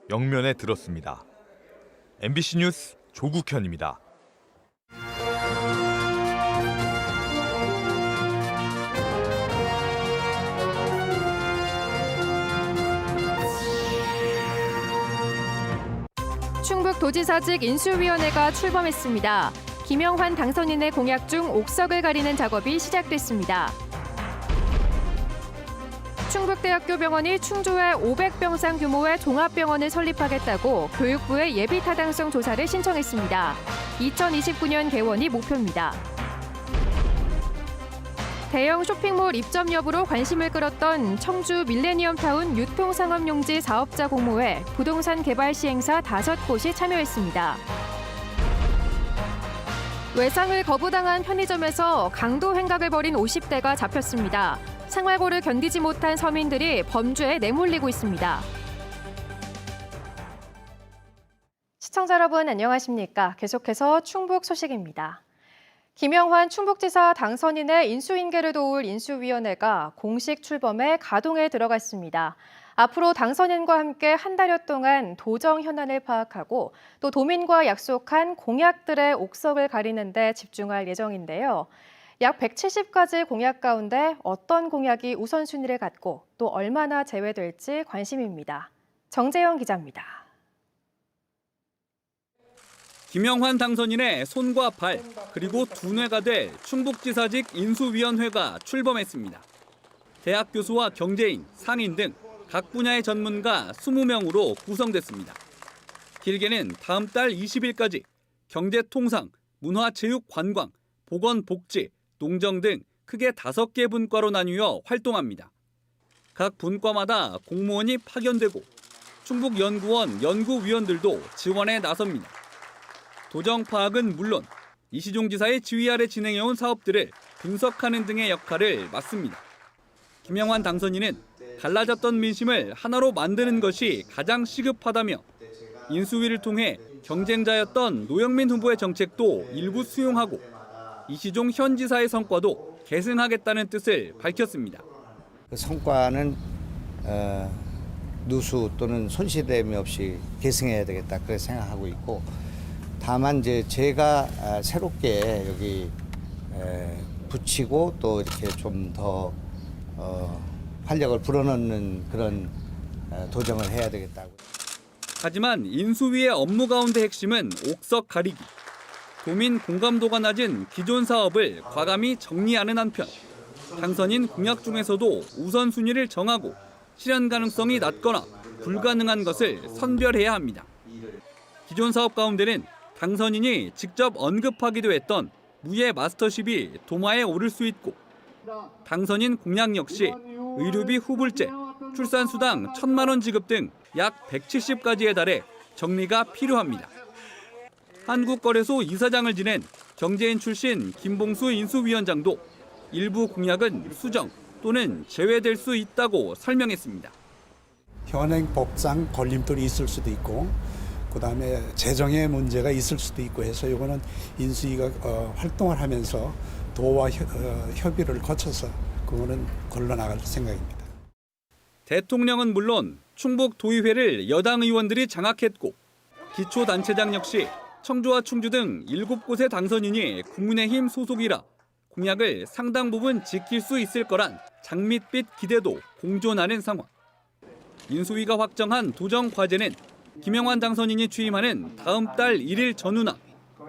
영면에 들었습니다. MBC 뉴스 조국현입니다. 충북도지사직 인수위원회가 출범했습니다. 김영환 당선인의 공약 중 옥석을 가리는 작업이 시작됐습니다. 충북대학교 병원이 충주에 500병상 규모의 종합병원을 설립하겠다고 교육부에 예비타당성 조사를 신청했습니다. 2029년 개원이 목표입니다. 대형 쇼핑몰 입점 여부로 관심을 끌었던 청주 밀레니엄타운 유통상업용지 사업자 공모에 부동산 개발 시행사 5곳이 참여했습니다. 외상을 거부당한 편의점에서 강도 행각을 벌인 50대가 잡혔습니다. 생활고를 견디지 못한 서민들이 범죄에 내몰리고 있습니다. 시청자 여러분 안녕하십니까? 계속해서 충북 소식입니다. 김영환 충북지사 당선인의 인수인계를 도울 인수위원회가 공식 출범해 가동에 들어갔습니다. 앞으로 당선인과 함께 한 달여 동안 도정 현안을 파악하고 또 도민과 약속한 공약들의 옥석을 가리는 데 집중할 예정인데요. 약 170가지 공약 가운데 어떤 공약이 우선순위를 갖고 또 얼마나 제외될지 관심입니다. 정재영 기자입니다. 김영환 당선인의 손과 발, 그리고 두뇌가 될 충북지사직 인수위원회가 출범했습니다. 대학 교수와 경제인, 상인 등 각 분야의 전문가 20명으로 구성됐습니다. 길게는 다음 달 20일까지 경제통상, 문화체육관광, 보건복지, 농정 등 크게 5개 분과로 나뉘어 활동합니다. 각 분과마다 공무원이 파견되고 충북연구원 연구위원들도 지원에 나섭니다. 도정 파악은 물론 이시종 지사의 지휘 아래 진행해온 사업들을 분석하는 등의 역할을 맡습니다. 김영환 당선인은 갈라졌던 민심을 하나로 만드는 것이 가장 시급하다며 인수위를 통해 경쟁자였던 노영민 후보의 정책도 일부 수용하고 이시종 현 지사의 성과도 계승하겠다는 뜻을 밝혔습니다. 그 성과는 누수 또는 손실됨이 없이 계승해야 되겠다 그렇게 생각하고 있고, 다만 이제 제가 새롭게 여기 붙이고 또 이렇게 좀 더 활력을 불어넣는 그런 도정을 해야 되겠다고. 하지만 인수위의 업무 가운데 핵심은 옥석 가리기. 도민 공감도가 낮은 기존 사업을 과감히 정리하는 한편 당선인 공약 중에서도 우선순위를 정하고 실현 가능성이 낮거나 불가능한 것을 선별해야 합니다. 기존 사업 가운데는 당선인이 직접 언급하기도 했던 무예 마스터십이 도마에 오를 수 있고, 당선인 공약 역시 의료비 후불제, 출산수당 1,000만 원 지급 등 약 170가지에 달해 정리가 필요합니다. 한국거래소 이사장을 지낸 경제인 출신 김봉수 인수위원장도 일부 공약은 수정 또는 제외될 수 있다고 설명했습니다. 현행법상 걸림돌이 있을 수도 있고, 그다음에 재정의 문제가 있을 수도 있고 해서 이거는 인수위가 활동을 하면서 도와 협의를 거쳐서 그거는 걸러나갈 생각입니다. 대통령은 물론 충북도의회를 여당 의원들이 장악했고, 기초단체장 역시 청주와 충주 등 7곳의 당선인이 국민의힘 소속이라 공약을 상당 부분 지킬 수 있을 거란 장밋빛 기대도 공존하는 상황. 인수위가 확정한 도정 과제는 김영환 당선인이 취임하는 다음 달 1일 전후나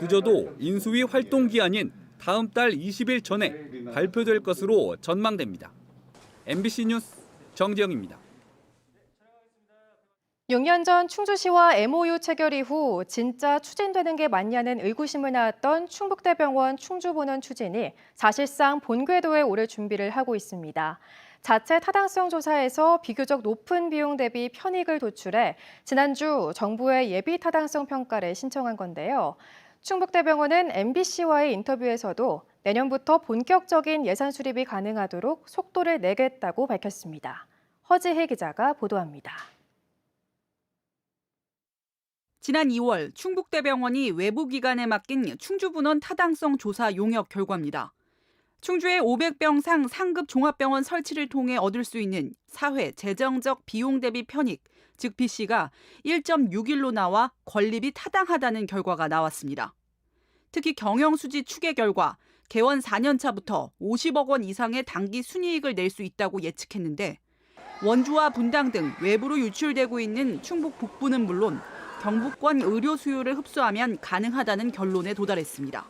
늦어도 인수위 활동 기한인 다음 달 20일 전에 발표될 것으로 전망됩니다. MBC 뉴스 정재영입니다. 6년 전 충주시와 MOU 체결 이후 진짜 추진되는 게 맞냐는 의구심을 낳았던 충북대병원 충주본원 추진이 사실상 본궤도에 오를 준비를 하고 있습니다. 자체 타당성 조사에서 비교적 높은 비용 대비 편익을 도출해 지난주 정부에 예비 타당성 평가를 신청한 건데요. 충북대병원은 MBC와의 인터뷰에서도 내년부터 본격적인 예산 수립이 가능하도록 속도를 내겠다고 밝혔습니다. 허지혜 기자가 보도합니다. 지난 2월 충북대병원이 외부기관에 맡긴 충주분원 타당성 조사 용역 결과입니다. 충주의 500병상 상급 종합병원 설치를 통해 얻을 수 있는 사회, 재정적 비용 대비 편익, 즉 B씨가 1.61로 나와 건립이 타당하다는 결과가 나왔습니다. 특히 경영수지 추계 결과 개원 4년 차부터 50억 원 이상의 당기 순이익을 낼 수 있다고 예측했는데 원주와 분당 등 외부로 유출되고 있는 충북 북부는 물론 경북권 의료 수요를 흡수하면 가능하다는 결론에 도달했습니다.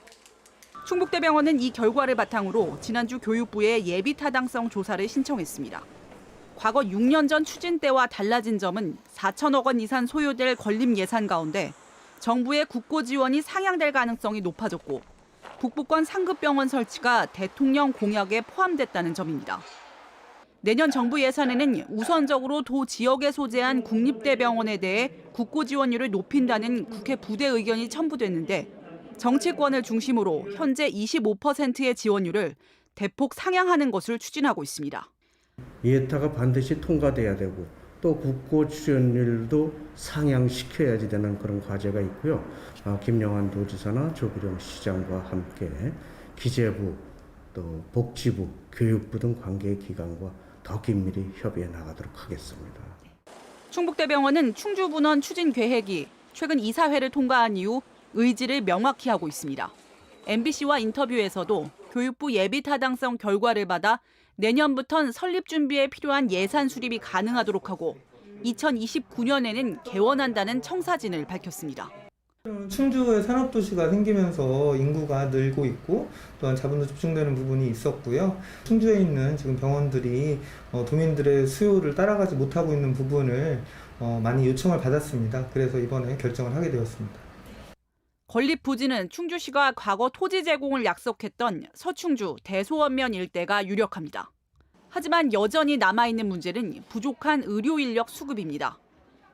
충북대병원은 이 결과를 바탕으로 지난주 교육부에 예비 타당성 조사를 신청했습니다. 과거 6년 전 추진 때와 달라진 점은 4천억 원 이상 소요될 건립 예산 가운데 정부의 국고 지원이 상향될 가능성이 높아졌고 북부권 상급병원 설치가 대통령 공약에 포함됐다는 점입니다. 내년 정부 예산에는 우선적으로 도 지역에 소재한 국립대병원에 대해 국고 지원율을 높인다는 국회 부대 의견이 첨부됐는데 정치권을 중심으로 현재 25%의 지원율을 대폭 상향하는 것을 추진하고 있습니다. 예타가 반드시 통과돼야 되고 또 국고 지원율도 상향시켜야지 되는 그런 과제가 있고요. 김영환 도지사나 조기룡 시장과 함께 기재부, 또 복지부, 교육부 등 관계기관과 더 긴밀히 협의해 나가도록 하겠습니다. 충북대병원은 충주분원 추진 계획이 최근 이사회를 통과한 이후 의지를 명확히 하고 있습니다. MBC와 인터뷰에서도 교육부 예비 타당성 결과를 받아 내년부터는 설립 준비에 필요한 예산 수립이 가능하도록 하고 2029년에는 개원한다는 청사진을 밝혔습니다. 충주에 산업도시가 생기면서 인구가 늘고 있고 또한 자본도 집중되는 부분이 있었고요. 충주에 있는 지금 병원들이 도민들의 수요를 따라가지 못하고 있는 부분을 많이 요청을 받았습니다. 그래서 이번에 결정을 하게 되었습니다. 건립 부지는 충주시가 과거 토지 제공을 약속했던 서충주 대소원면 일대가 유력합니다. 하지만 여전히 남아있는 문제는 부족한 의료 인력 수급입니다.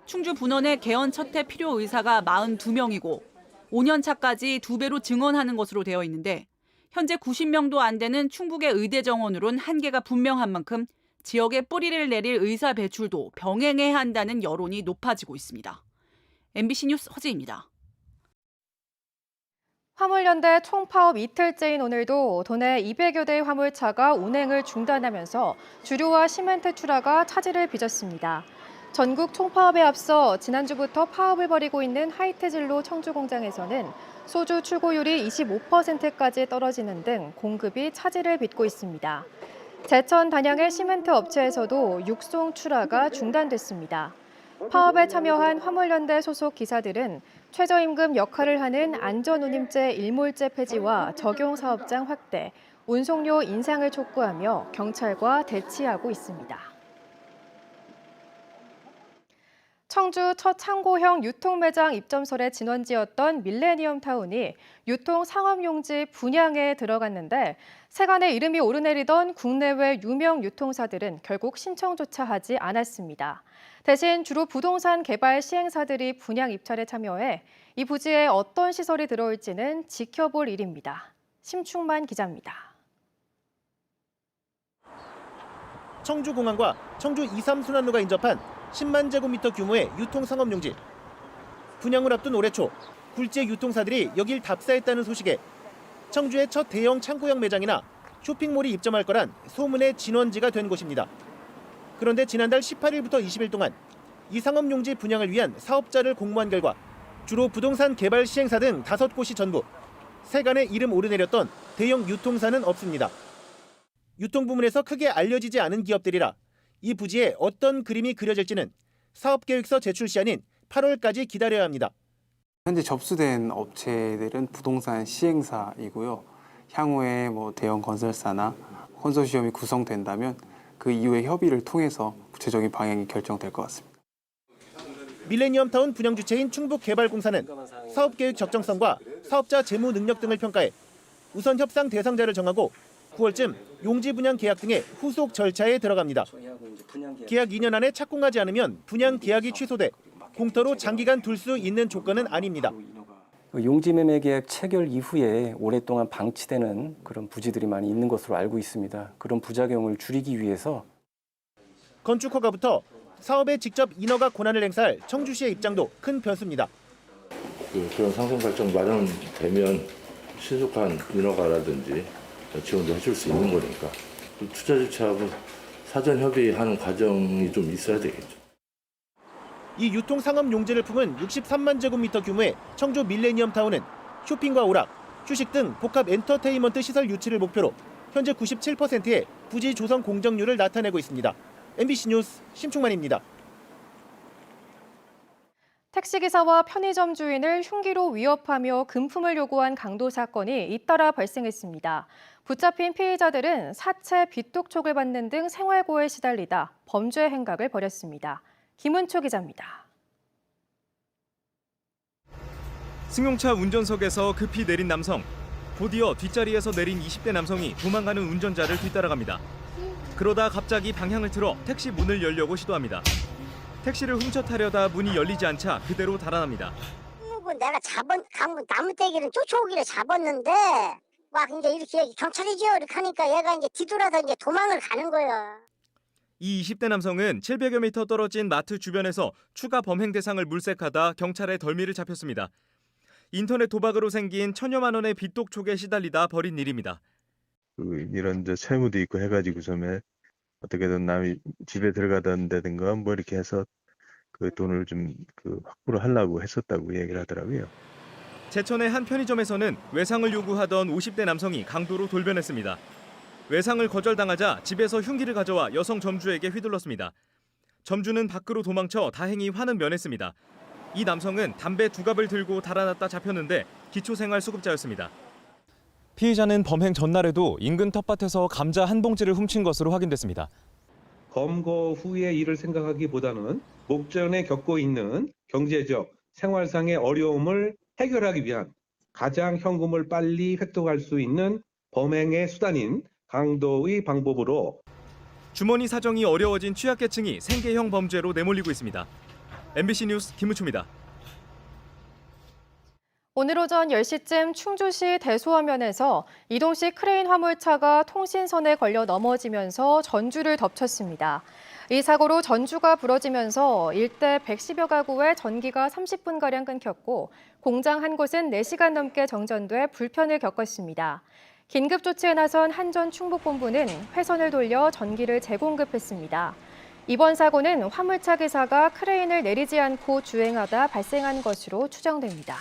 충주 분원의 개원 첫해 필요 의사가 42명이고 5년 차까지 2배로 증원하는 것으로 되어 있는데 현재 90명도 안 되는 충북의 의대 정원으론 한계가 분명한 만큼 지역에 뿌리를 내릴 의사 배출도 병행해야 한다는 여론이 높아지고 있습니다. MBC 뉴스 허지입니다. 화물연대 총파업 이틀째인 오늘도 도내 200여 대의 화물차가 운행을 중단하면서 주류와 시멘트 출하가 차질을 빚었습니다. 전국 총파업에 앞서 지난주부터 파업을 벌이고 있는 하이트진로 청주 공장에서는 소주 출고율이 25%까지 떨어지는 등 공급이 차질을 빚고 있습니다. 제천 단양의 시멘트 업체에서도 육송 출하가 중단됐습니다. 파업에 참여한 화물연대 소속 기사들은 최저임금 역할을 하는 안전운임제 일몰제 폐지와 적용사업장 확대, 운송료 인상을 촉구하며 경찰과 대치하고 있습니다. 청주 첫 창고형 유통매장 입점설의 진원지였던 밀레니엄타운이 유통 상업용지 분양에 들어갔는데 세간의 이름이 오르내리던 국내외 유명 유통사들은 결국 신청조차 하지 않았습니다. 대신 주로 부동산 개발 시행사들이 분양 입찰에 참여해 이 부지에 어떤 시설이 들어올지는 지켜볼 일입니다. 심충만 기자입니다. 청주공항과 청주 2, 3순환로가 인접한 10만 제곱미터 규모의 유통상업용지. 분양을 앞둔 올해 초 굴지의 유통사들이 여길 답사했다는 소식에 청주의 첫 대형 창고형 매장이나 쇼핑몰이 입점할 거란 소문의 진원지가 된 곳입니다. 그런데 지난달 18일부터 20일 동안 이 상업용지 분양을 위한 사업자를 공모한 결과 주로 부동산 개발 시행사 등 5곳이 전부, 세간의 이름 오르내렸던 대형 유통사는 없습니다. 유통부문에서 크게 알려지지 않은 기업들이라 이 부지에 어떤 그림이 그려질지는 사업계획서 제출 시한인 8월까지 기다려야 합니다. 현재 접수된 업체들은 부동산 시행사이고요. 향후에 대형 건설사나 컨소시엄이 구성된다면 그 이후에 협의를 통해서 구체적인 방향이 결정될 것 같습니다. 밀레니엄타운 분양 주체인 충북개발공사는 사업계획 적정성과 사업자 재무 능력 등을 평가해 우선 협상 대상자를 정하고 9월쯤 용지 분양 계약 등의 후속 절차에 들어갑니다. 계약 2년 안에 착공하지 않으면 분양 계약이 취소돼 공터로 장기간 둘 수 있는 조건은 아닙니다. 용지 매매 계약 체결 이후에 오랫동안 방치되는 그런 부지들이 많이 있는 것으로 알고 있습니다. 그런 부작용을 줄이기 위해서 건축 허가부터 사업에 직접 인허가 권한을 행사할 청주시의 입장도 큰 변수입니다. 그런 상생 발전 마련되면 신속한 인허가라든지 지원도 해줄 수 있는 거니까 투자 주체하고 사전 협의하는 과정이 좀 있어야 되겠죠. 이 유통 상업 용지를 품은 63만 제곱미터 규모의 청주 밀레니엄 타운은 쇼핑과 오락, 휴식 등 복합 엔터테인먼트 시설 유치를 목표로 현재 97%의 부지 조성 공정률을 나타내고 있습니다. MBC 뉴스 심충만입니다. 택시기사와 편의점 주인을 흉기로 위협하며 금품을 요구한 강도 사건이 잇따라 발생했습니다. 붙잡힌 피의자들은 사채, 빚독촉을 받는 등 생활고에 시달리다 범죄 행각을 벌였습니다. 김은초 기자입니다. 승용차 운전석에서 급히 내린 남성. 곧이어 뒷자리에서 내린 20대 남성이 도망가는 운전자를 뒤따라갑니다. 그러다 갑자기 방향을 틀어 택시 문을 열려고 시도합니다. 택시를 훔쳐타려다 문이 열리지 않자 그대로 달아납니다. 내가 나무떼기를 쫓아오기를 잡았는데 막 이제 이렇게 경찰이죠 이렇게 하니까 얘가 이제 뒤돌아서 이제 도망을 가는 거예요. 이 20대 남성은 700여 미터 떨어진 마트 주변에서 추가 범행 대상을 물색하다 경찰의 덜미를 잡혔습니다. 인터넷 도박으로 생긴 천여만 원의 빚독촉에 시달리다 벌인 일입니다. 이런 채무도 있고 해가지고서는 어떻게든 남이 집에 들어가던다든가 뭐 이렇게 해서 그 돈을 좀 확보를 하려고 했었다고 얘기를 하더라고요. 제천의 한 편의점에서는 외상을 요구하던 50대 남성이 강도로 돌변했습니다. 외상을 거절당하자 집에서 흉기를 가져와 여성 점주에게 휘둘렀습니다. 점주는 밖으로 도망쳐 다행히 화는 면했습니다. 이 남성은 담배 2갑을 들고 달아났다 잡혔는데 기초생활수급자였습니다. 피의자는 범행 전날에도 인근 텃밭에서 감자 한 봉지를 훔친 것으로 확인됐습니다. 검거 후의 일을 생각하기보다는 목전에 겪고 있는 경제적, 생활상의 어려움을 해결하기 위한 가장 현금을 빨리 획득할 수 있는 범행의 수단인 강도의 방법으로 주머니 사정이 어려워진 취약계층이 생계형 범죄로 내몰리고 있습니다. MBC 뉴스 김우초입니다. 오늘 오전 10시쯤 충주시 대소화면에서 이동식 크레인 화물차가 통신선에 걸려 넘어지면서 전주를 덮쳤습니다. 이 사고로 전주가 부러지면서 일대 110여 가구의 전기가 30분가량 끊겼고 공장 한 곳은 4시간 넘게 정전돼 불편을 겪었습니다. 긴급 조치에 나선 한전 충북본부는 회선을 돌려 전기를 재공급했습니다. 이번 사고는 화물차 기사가 크레인을 내리지 않고 주행하다 발생한 것으로 추정됩니다.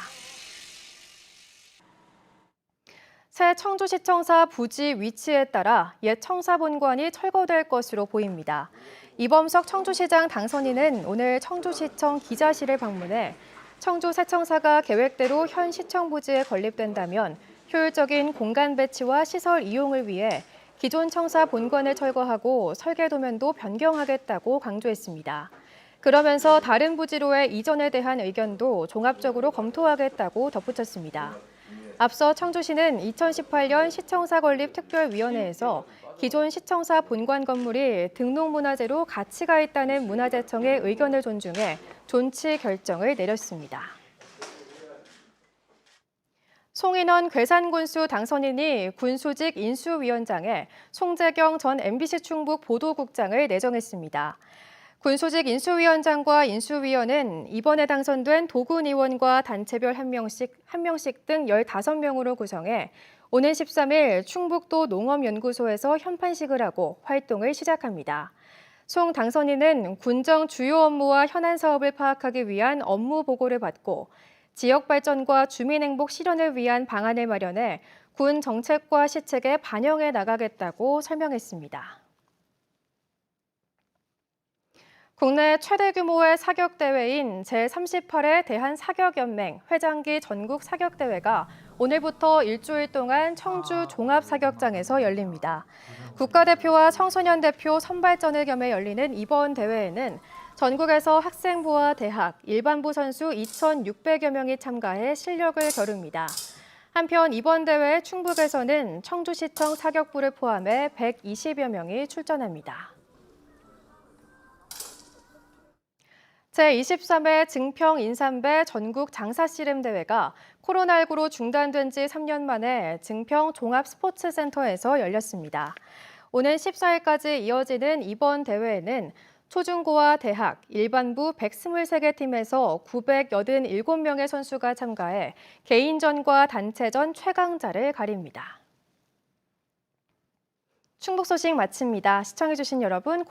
새 청주시청사 부지 위치에 따라 옛 청사본관이 철거될 것으로 보입니다. 이범석 청주시장 당선인은 오늘 청주시청 기자실을 방문해 청주 새 청사가 계획대로 현 시청 부지에 건립된다면 효율적인 공간 배치와 시설 이용을 위해 기존 청사 본관을 철거하고 설계 도면도 변경하겠다고 강조했습니다. 그러면서 다른 부지로의 이전에 대한 의견도 종합적으로 검토하겠다고 덧붙였습니다. 앞서 청주시는 2018년 시청사 건립 특별위원회에서 기존 시청사 본관 건물이 등록문화재로 가치가 있다는 문화재청의 의견을 존중해 존치 결정을 내렸습니다. 송인원 괴산군수 당선인이 군수직 인수위원장에 송재경 전 MBC 충북 보도국장을 내정했습니다. 군수직 인수위원장과 인수위원은 이번에 당선된 도군 의원과 단체별 한 명씩 등 15명으로 구성해 오는 13일 충북도 농업연구소에서 현판식을 하고 활동을 시작합니다. 송 당선인은 군정 주요 업무와 현안 사업을 파악하기 위한 업무 보고를 받고 지역 발전과 주민 행복 실현을 위한 방안을 마련해 군 정책과 시책에 반영해 나가겠다고 설명했습니다. 국내 최대 규모의 사격대회인 제38회 대한사격연맹 회장기 전국 사격대회가 오늘부터 일주일 동안 청주 종합사격장에서 열립니다. 국가대표와 청소년 대표 선발전을 겸해 열리는 이번 대회에는 전국에서 학생부와 대학, 일반부 선수 2,600여 명이 참가해 실력을 겨룹니다. 한편 이번 대회 충북에서는 청주시청 사격부를 포함해 120여 명이 출전합니다. 제23회 증평 인삼배 전국 장사씨름대회가 코로나19로 중단된 지 3년 만에 증평 종합스포츠센터에서 열렸습니다. 오는 14일까지 이어지는 이번 대회에는 초중고와 대학, 일반부 123개 팀에서 987명의 선수가 참가해 개인전과 단체전 최강자를 가립니다. 충북 소식 마칩니다. 시청해주신 여러분